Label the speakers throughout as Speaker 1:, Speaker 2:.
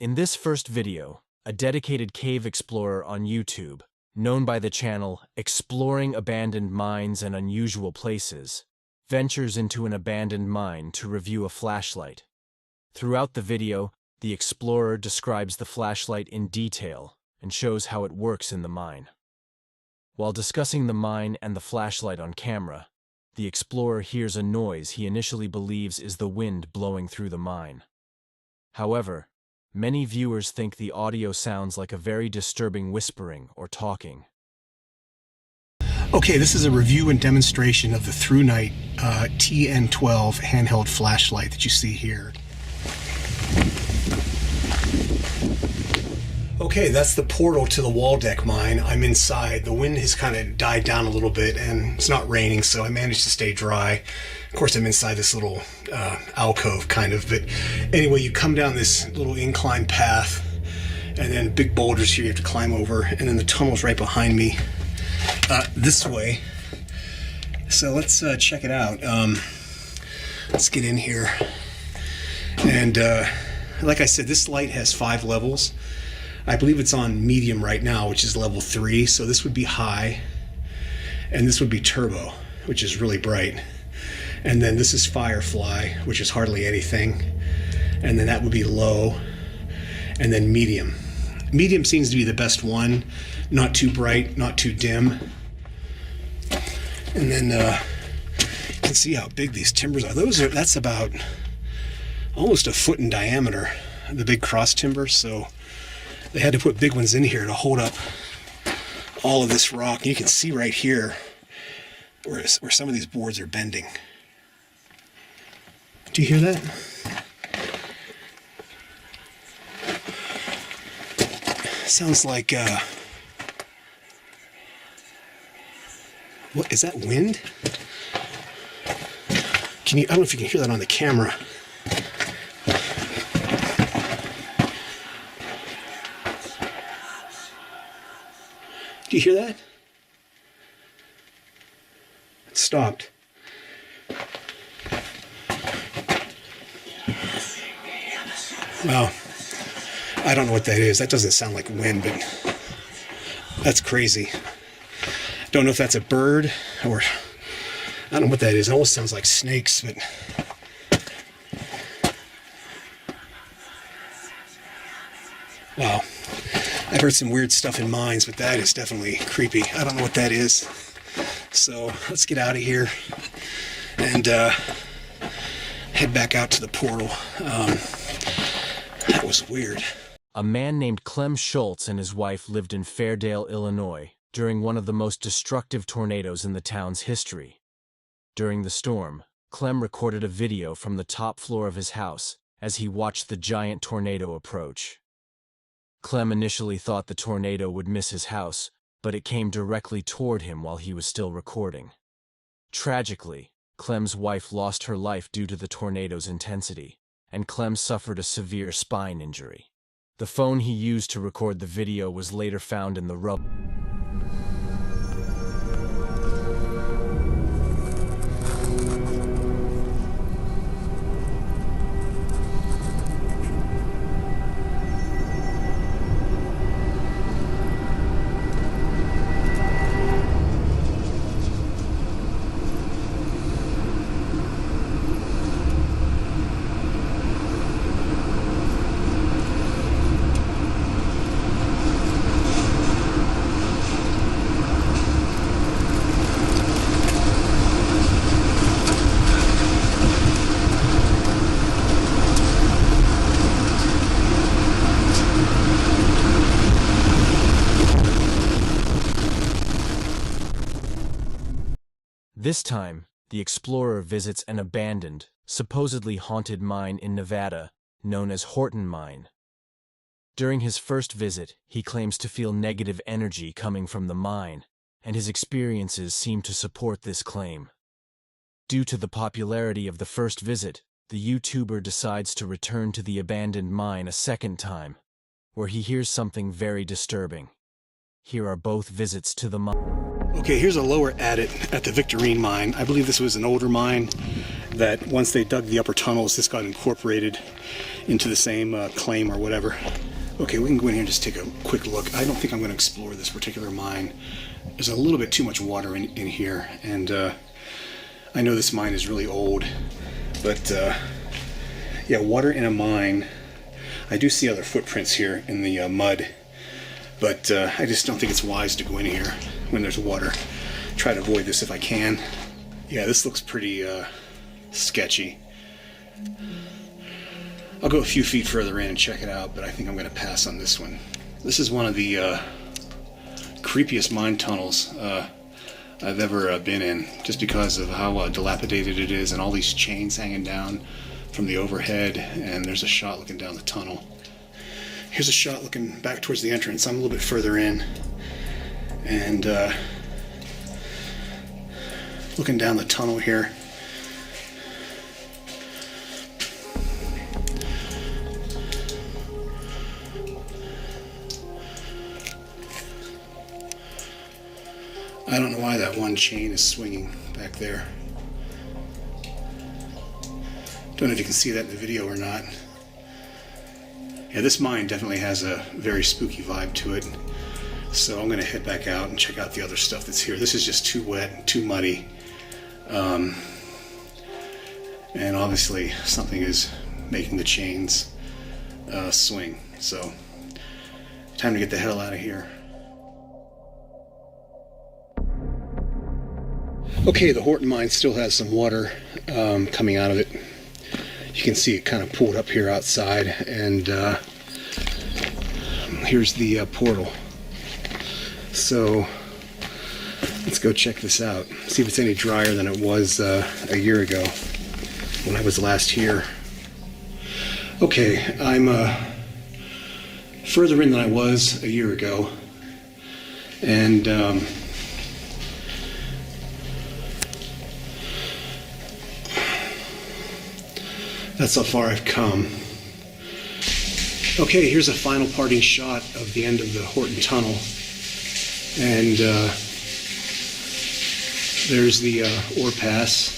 Speaker 1: In this first video, a dedicated cave explorer on YouTube, known by the channel Exploring Abandoned Mines and Unusual Places, ventures into an abandoned mine to review a flashlight. Throughout the video, the explorer describes the flashlight in detail and shows how it works in the mine. While discussing the mine and the flashlight on camera, the explorer hears a noise he initially believes is the wind blowing through the mine. However, many viewers think the audio sounds like a very disturbing whispering or talking.
Speaker 2: Okay, this is a review and demonstration of the ThruNite TN12 handheld flashlight that you see here. Okay, that's the portal to the Waldeck mine. I'm inside. The wind has kind of died down a little bit and it's not raining, so I managed to stay dry. Of course, I'm inside this little alcove kind of, but anyway, you come down this little incline path and then big boulders here you have to climb over, and then the tunnel's right behind me this way. So let's check it out. Let's get in here. And like I said, this light has 5 levels. I believe it's on medium right now, which is level 3. So this would be high, and this would be turbo, which is really bright. And then this is firefly, which is hardly anything. And then that would be low, and then medium. Medium seems to be the best one. Not too bright, not too dim. And then you can see how big these timbers are. That's about almost a foot in diameter, the big cross timber. So they had to put big ones in here to hold up all of this rock. And you can see right here where some of these boards are bending. Do you hear that? Sounds like, what is that, wind? I don't know if you can hear that on the camera. Do you hear that? It stopped. Wow. I don't know what that is. That doesn't sound like wind, but that's crazy. Don't know if that's a bird or I don't know what that is. It almost sounds like snakes, but wow. I've heard some weird stuff in mines, but that is definitely creepy. I don't know what that is. So let's get out of here and head back out to the portal. That was weird.
Speaker 1: A man named Clem Schultz and his wife lived in Fairdale, Illinois, during one of the most destructive tornadoes in the town's history. During the storm, Clem recorded a video from the top floor of his house as he watched the giant tornado approach. Clem initially thought the tornado would miss his house, but it came directly toward him while he was still recording. Tragically, Clem's wife lost her life due to the tornado's intensity, and Clem suffered a severe spine injury. The phone he used to record the video was later found in the rubble. This time, the explorer visits an abandoned, supposedly haunted mine in Nevada, known as Horton Mine. During his first visit, he claims to feel negative energy coming from the mine, and his experiences seem to support this claim. Due to the popularity of the first visit, the YouTuber decides to return to the abandoned mine a second time, where he hears something very disturbing. Here are both visits to the mine.
Speaker 2: Okay, here's a lower adit at the Victorine mine. I believe this was an older mine, that once they dug the upper tunnels, this got incorporated into the same claim or whatever. Okay, we can go in here and just take a quick look. I don't think I'm going to explore this particular mine. There's a little bit too much water in here, and I know this mine is really old, but yeah, water in a mine. I do see other footprints here in the mud, but I just don't think it's wise to go in here when there's water. Try to avoid this if I can. Yeah, this looks pretty sketchy. I'll go a few feet further in and check it out, but I think I'm going to pass on this one. This is one of the creepiest mine tunnels I've ever been in, just because of how dilapidated it is and all these chains hanging down from the overhead, and there's a shot looking down the tunnel. Here's a shot looking back towards the entrance. I'm a little bit further in, and looking down the tunnel here. I don't know why that one chain is swinging back there. Don't know if you can see that in the video or not. Yeah, this mine definitely has a very spooky vibe to it. So I'm going to head back out and check out the other stuff that's here. This is just too wet and too muddy. And obviously something is making the chains swing. So time to get the hell out of here. Okay, the Horton mine still has some water coming out of it. You can see it kind of pooled up here outside, and here's the portal. So let's go check this out, see if it's any drier than it was a year ago when I was last here. Okay, I'm further in than I was a year ago, and that's how far I've come. Okay, here's a final parting shot of the end of the Horton Tunnel. And there's the ore pass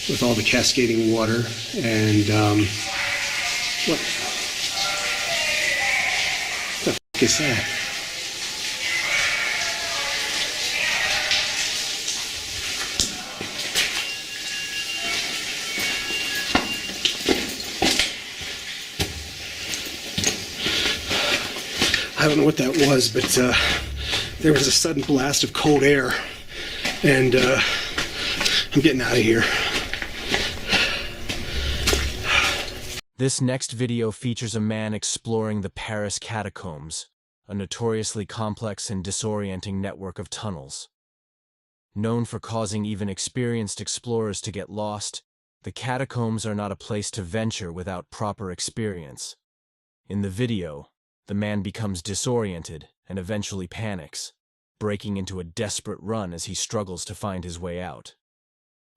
Speaker 2: with all the cascading water. And what the f*** is that? I don't know what that was, but there was a sudden blast of cold air, and I'm getting out of here.
Speaker 1: This next video features a man exploring the Paris catacombs, a notoriously complex and disorienting network of tunnels. Known for causing even experienced explorers to get lost, the catacombs are not a place to venture without proper experience. In the video, the man becomes disoriented and eventually panics, breaking into a desperate run as he struggles to find his way out.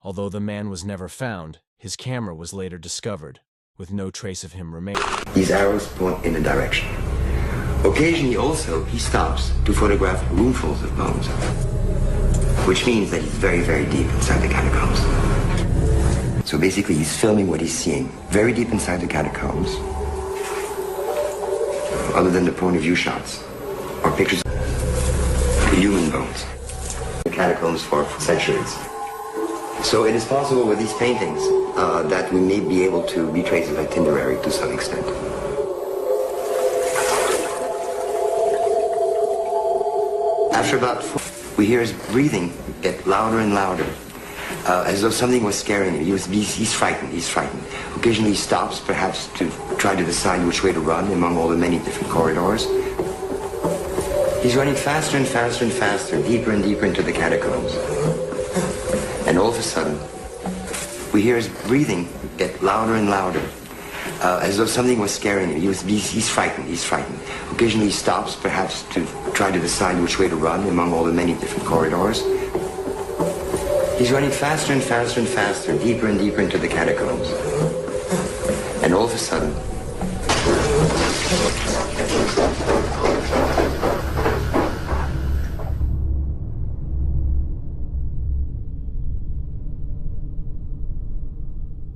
Speaker 1: Although the man was never found, his camera was later discovered, with no trace of him remaining.
Speaker 3: These arrows point in a direction. Occasionally also, he stops to photograph roomfuls of bones, which means that he's very, very deep inside the catacombs. So basically, he's filming what he's seeing very deep inside the catacombs, other than the point of view shots or pictures of human bones. The catacombs for centuries. So it is possible with these paintings that we may be able to retrace his itinerary to some extent. After about 4, we hear his breathing get louder and louder, as though something was scaring him. He's frightened, he's frightened. Occasionally he stops, perhaps to try to decide which way to run among all the many different corridors. He's running faster and faster and faster, deeper and deeper into the catacombs. And all of a sudden, we hear his breathing get louder and louder, as though something was scaring him. He's frightened, he's frightened. Occasionally he stops, perhaps to try to decide which way to run among all the many different corridors. He's running faster and faster and faster, deeper and deeper into the catacombs. And all of a sudden,